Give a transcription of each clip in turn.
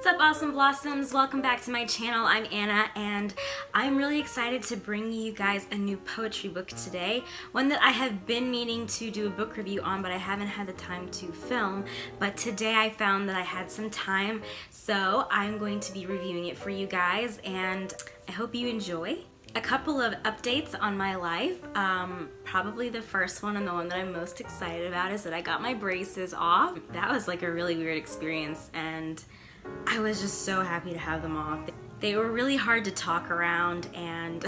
What's up, awesome blossoms? Welcome back to my channel. I'm Anna and I'm really excited to bring you guys a new poetry book today. One that I have been meaning to do a book review on, but I haven't had the time to film. But today I found that I had some time, so I'm going to be reviewing it for you guys and I hope you enjoy. A couple of updates on my life. Probably the first one and the one that I'm most excited about is that I got my braces off. That was like a really weird experience and I was just so happy to have them off. They were really hard to talk around and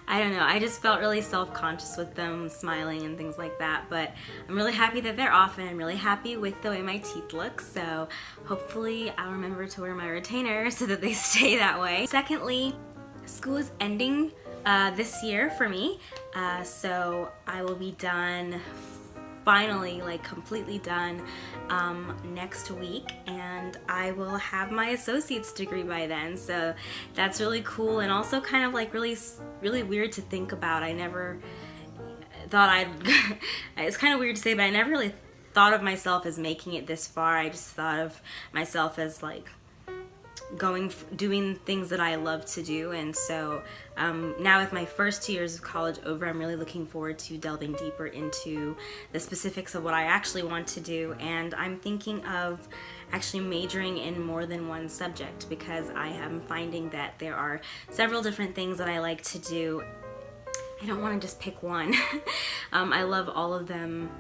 I don't know, I just felt really self-conscious with them smiling and things like that, but I'm really happy that they're off and I'm really happy with the way my teeth look, so hopefully I'll remember to wear my retainer so that they stay that way. Secondly, school is ending this year for me, so I will be done, finally, like completely done next week, and I will have my associate's degree by then, so that's really cool and also kind of like really weird to think about. I never thought it's kind of weird to say, but I never really thought of myself as making it this far. I just thought of myself as like doing things that I love to do, and so now with my first 2 years of college over, I'm really looking forward to delving deeper into the specifics of what I actually want to do, and I'm thinking of actually majoring in more than one subject because I am finding that there are several different things that I like to do. I don't want to just pick one. I love all of them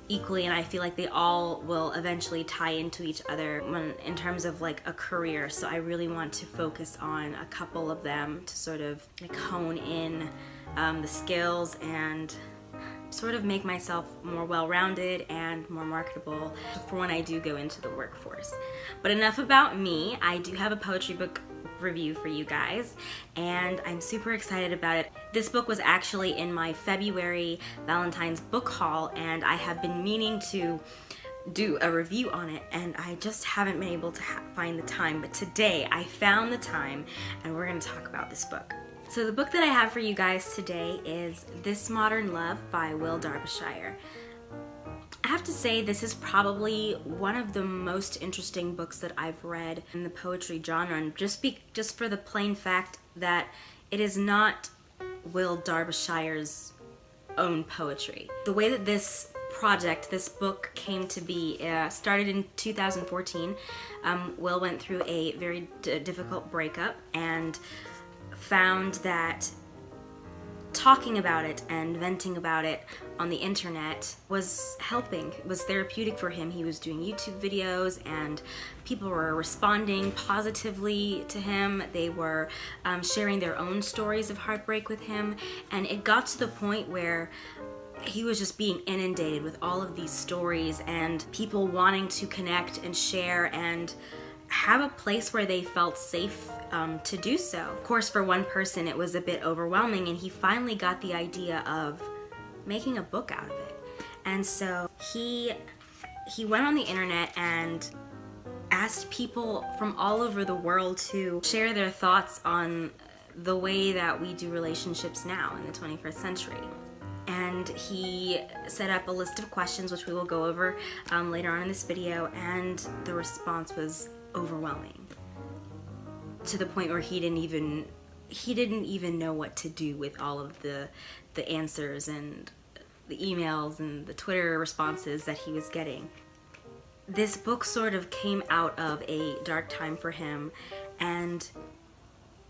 equally, and I feel like they all will eventually tie into each other in terms of like a career, so I really want to focus on a couple of them to sort of like hone in the skills and sort of make myself more well-rounded and more marketable for when I do go into the workforce. But enough about me. I do have a poetry book review for you guys and I'm super excited about it. This book was actually in my February Valentine's book haul and I have been meaning to do a review on it and I just haven't been able to find the time, but today I found the time and we're going to talk about this book. So the book that I have for you guys today is This Modern Love by Will Darbyshire. I have to say this is probably one of the most interesting books that I've read in the poetry genre, and just for the plain fact that it is not Will Darbyshire's own poetry. The way that this book came to be started in 2014. Will went through a very difficult breakup and found that talking about it and venting about it on the internet was helping. It was therapeutic for him. He was doing YouTube videos and people were responding positively to him. They were sharing their own stories of heartbreak with him, and it got to the point where he was just being inundated with all of these stories and people wanting to connect and share and have a place where they felt safe to do so. Of course, for one person it was a bit overwhelming, and he finally got the idea of making a book out of it. And so he went on the internet and asked people from all over the world to share their thoughts on the way that we do relationships now in the 21st century. And he set up a list of questions which we will go over later on in this video, and the response was overwhelming to the point where he didn't even know what to do with all of the answers and the emails and the Twitter responses that he was getting. This book sort of came out of a dark time for him and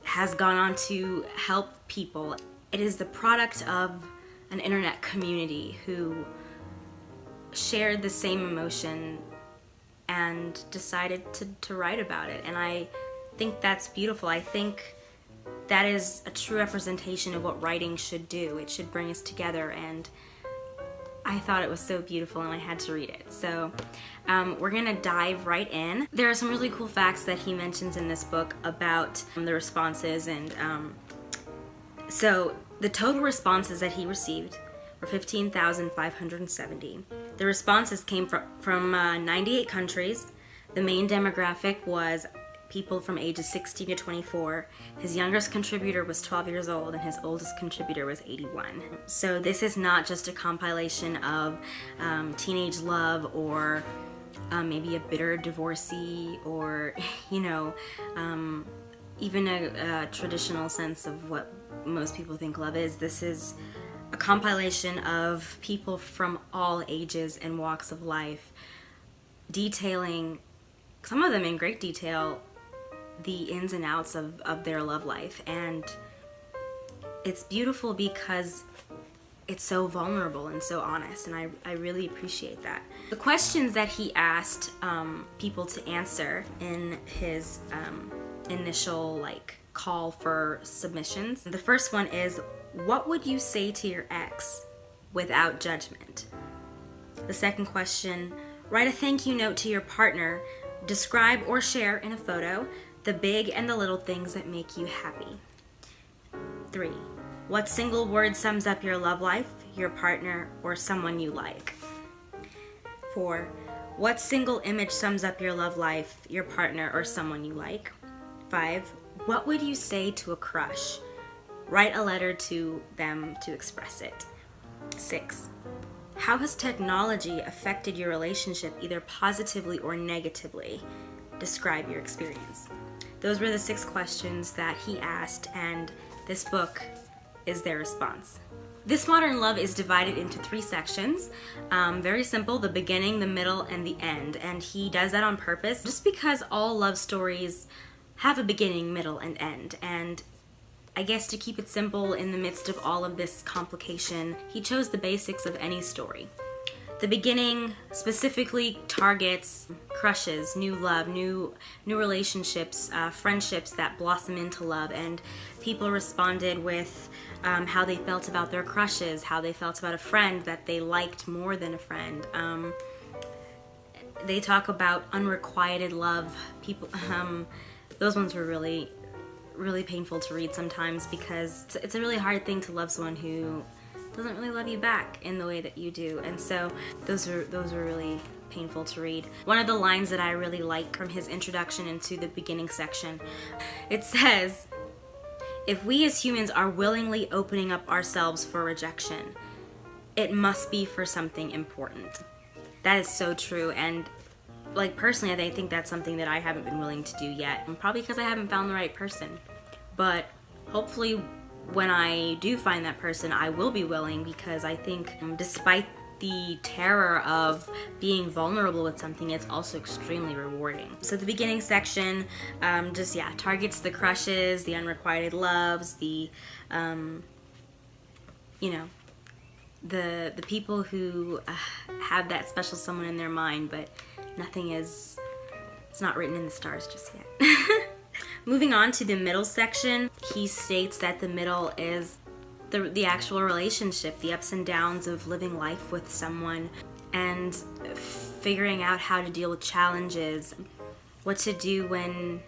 has gone on to help people. It is the product of an internet community who shared the same emotion and decided to write about it, and I think that's beautiful. I think that is a true representation of what writing should do. It should bring us together, and I thought it was so beautiful and I had to read it. So we're gonna dive right in. There are some really cool facts that he mentions in this book about the responses, and so the total responses that he received were 15,570. The responses came from 98 countries. The main demographic was people from ages 16 to 24. His youngest contributor was 12 years old and his oldest contributor was 81. So this is not just a compilation of teenage love or maybe a bitter divorcee, or even a traditional sense of what most people think love is. This is a compilation of people from all ages and walks of life, detailing, some of them in great detail, the ins and outs of their love life. And it's beautiful because it's so vulnerable and so honest, and I really appreciate that. The questions that he asked people to answer in his initial call for submissions. The first one is, what would you say to your ex without judgment? The second question, write a thank you note to your partner. Describe or share in a photo the big and the little things that make you happy. 3. What single word sums up your love life, your partner, or someone you like? 4. What single image sums up your love life, your partner, or someone you like? 5. What would you say to a crush? Write a letter to them to express it. 6. How has technology affected your relationship, either positively or negatively? Describe your experience. Those were the 6 questions that he asked, and this book is their response. This Modern Love is divided into 3 sections. Very simple, the beginning, the middle, and the end. And he does that on purpose, just because all love stories have a beginning, middle, and end. And I guess to keep it simple in the midst of all of this complication, he chose the basics of any story. The beginning specifically targets crushes, new love, new relationships, friendships that blossom into love, and people responded with how they felt about their crushes, how they felt about a friend that they liked more than a friend. They talk about unrequited love. People, those ones were really painful to read sometimes, because it's a really hard thing to love someone who doesn't really love you back in the way that you do. And so those were really painful to read. One of the lines that I really like from his introduction into the beginning section, it says, if we as humans are willingly opening up ourselves for rejection, it must be for something important. That is so true, and personally, I think that's something that I haven't been willing to do yet, and probably because I haven't found the right person. But hopefully when I do find that person, I will be willing, because I think despite the terror of being vulnerable with something, it's also extremely rewarding. So the beginning section targets the crushes, the unrequited loves, the the people who have that special someone in their mind, but it's not written in the stars just yet. Moving on to the middle section, he states that the middle is the actual relationship, the ups and downs of living life with someone, and figuring out how to deal with challenges, what to do when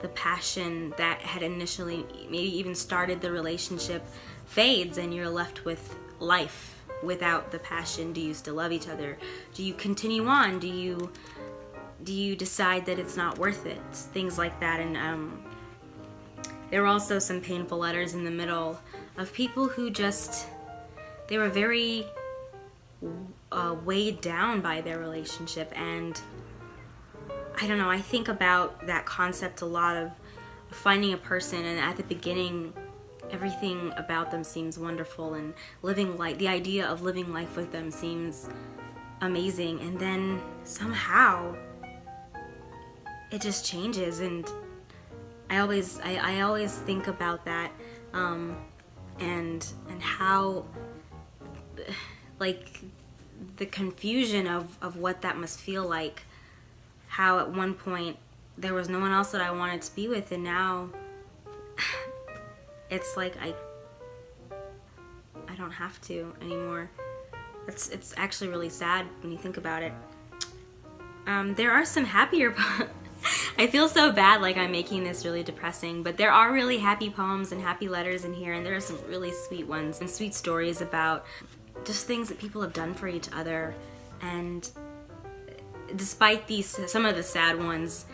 the passion that had initially maybe even started the relationship fades and you're left with life without the passion. Do you still love each other? Do you continue on? Do you decide that it's not worth it? Things like that. And there were also some painful letters in the middle of people who they were very weighed down by their relationship. And I don't know, I think about that concept a lot, of finding a person, and at the beginning everything about them seems wonderful, and the idea of living life with them seems amazing, and then somehow it just changes. And I always think about that, and how the confusion of what that must feel like. How at one point there was no one else that I wanted to be with, and now it's like I don't have to anymore. It's actually really sad when you think about it. There are some happier I feel so bad like I'm making this really depressing, but there are really happy poems and happy letters in here, and there are some really sweet ones and sweet stories about just things that people have done for each other. And despite some of the sad ones,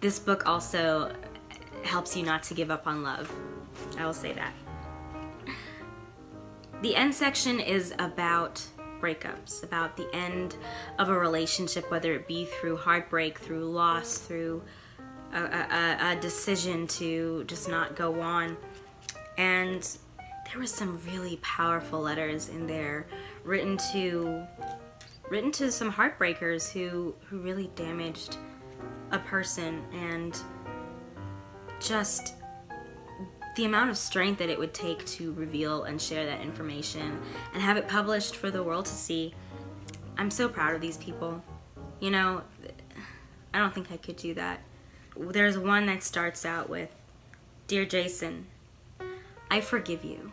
this book also helps you not to give up on love. I will say that. The end section is about breakups, about the end of a relationship, whether it be through heartbreak, through loss, through a decision to just not go on. And there were some really powerful letters in there written to some heartbreakers who really damaged a person, and just the amount of strength that it would take to reveal and share that information and have it published for the world to see. I'm so proud of these people. You know, I don't think I could do that. There's one that starts out with, "Dear Jason, I forgive you."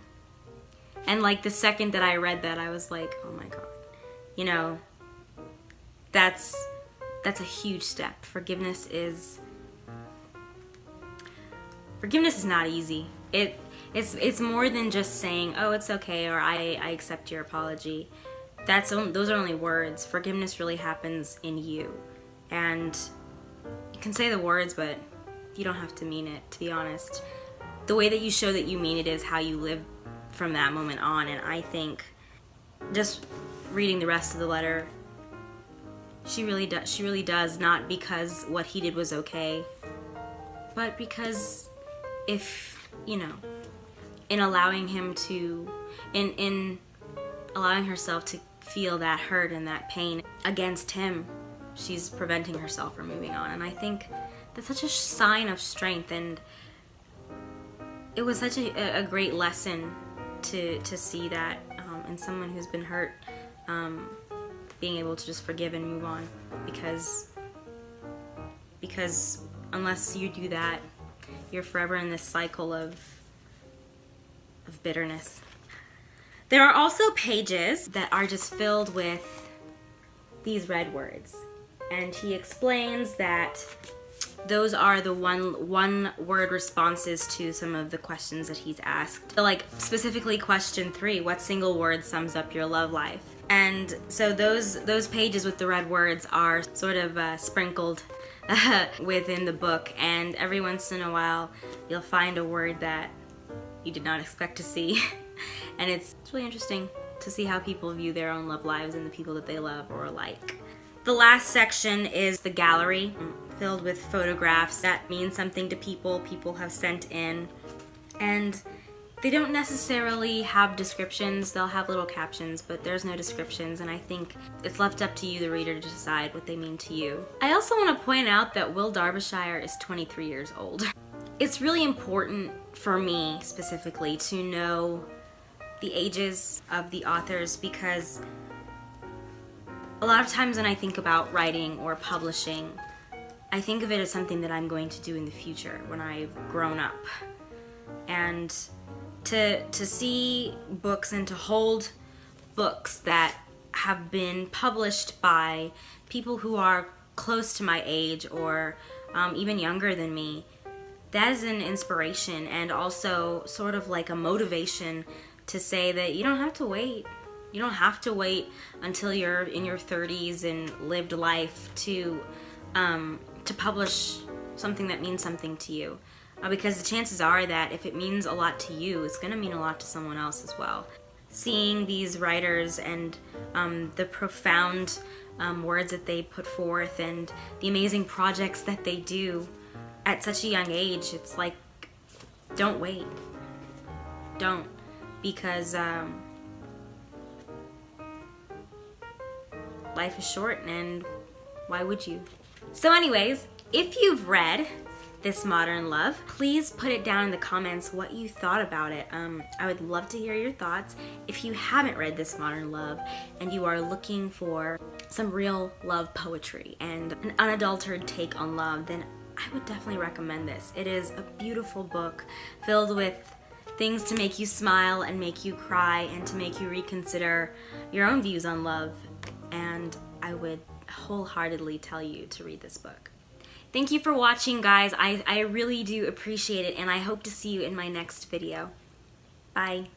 And like the second that I read that, I was like, oh my God. You know, that's a huge step. Forgiveness is not easy. It's more than just saying, oh, it's okay, or I accept your apology. Those are only words. Forgiveness really happens in you. And you can say the words, but you don't have to mean it, to be honest. The way that you show that you mean it is how you live from that moment on. And I think just reading the rest of the letter, she really does, not because what he did was okay, but because if, you know, in allowing him to, in allowing herself to feel that hurt and that pain against him, she's preventing herself from moving on. And I think that's such a sign of strength, and it was such a great lesson to see that in someone who's been hurt, being able to just forgive and move on, because unless you do that, you're forever in this cycle of bitterness. There are also pages that are just filled with these red words, and he explains that those are the one word responses to some of the questions that he's asked. Like specifically question 3, what single word sums up your love life? And so those pages with the red words are sort of sprinkled within the book, and every once in a while you'll find a word that you did not expect to see. And it's really interesting to see how people view their own love lives and the people that they love or like. The last section is the gallery, filled with photographs that mean something to people have sent in. And they don't necessarily have descriptions. They'll have little captions, but there's no descriptions, and I think it's left up to you, the reader, to decide what they mean to you. I also want to point out that Will Darbyshire is 23 years old. It's really important for me, specifically, to know the ages of the authors, because a lot of times when I think about writing or publishing, I think of it as something that I'm going to do in the future when I've grown up. And to see books and to hold books that have been published by people who are close to my age or even younger than me, that is an inspiration, and also sort of like a motivation to say that you don't have to wait. You don't have to wait until you're in your 30s and lived life to publish something that means something to you. Because the chances are that if it means a lot to you, it's going to mean a lot to someone else as well. Seeing these writers and the profound words that they put forth and the amazing projects that they do at such a young age, it's like, don't wait. Don't. Because life is short, and why would you? So anyways, if you've read This Modern Love, please put it down in the comments what you thought about it. I would love to hear your thoughts. If you haven't read This Modern Love and you are looking for some real love poetry and an unadulterated take on love, then I would definitely recommend this. It is a beautiful book filled with things to make you smile and make you cry and to make you reconsider your own views on love. And I would wholeheartedly tell you to read this book. Thank you for watching, guys. I really do appreciate it, and I hope to see you in my next video. Bye.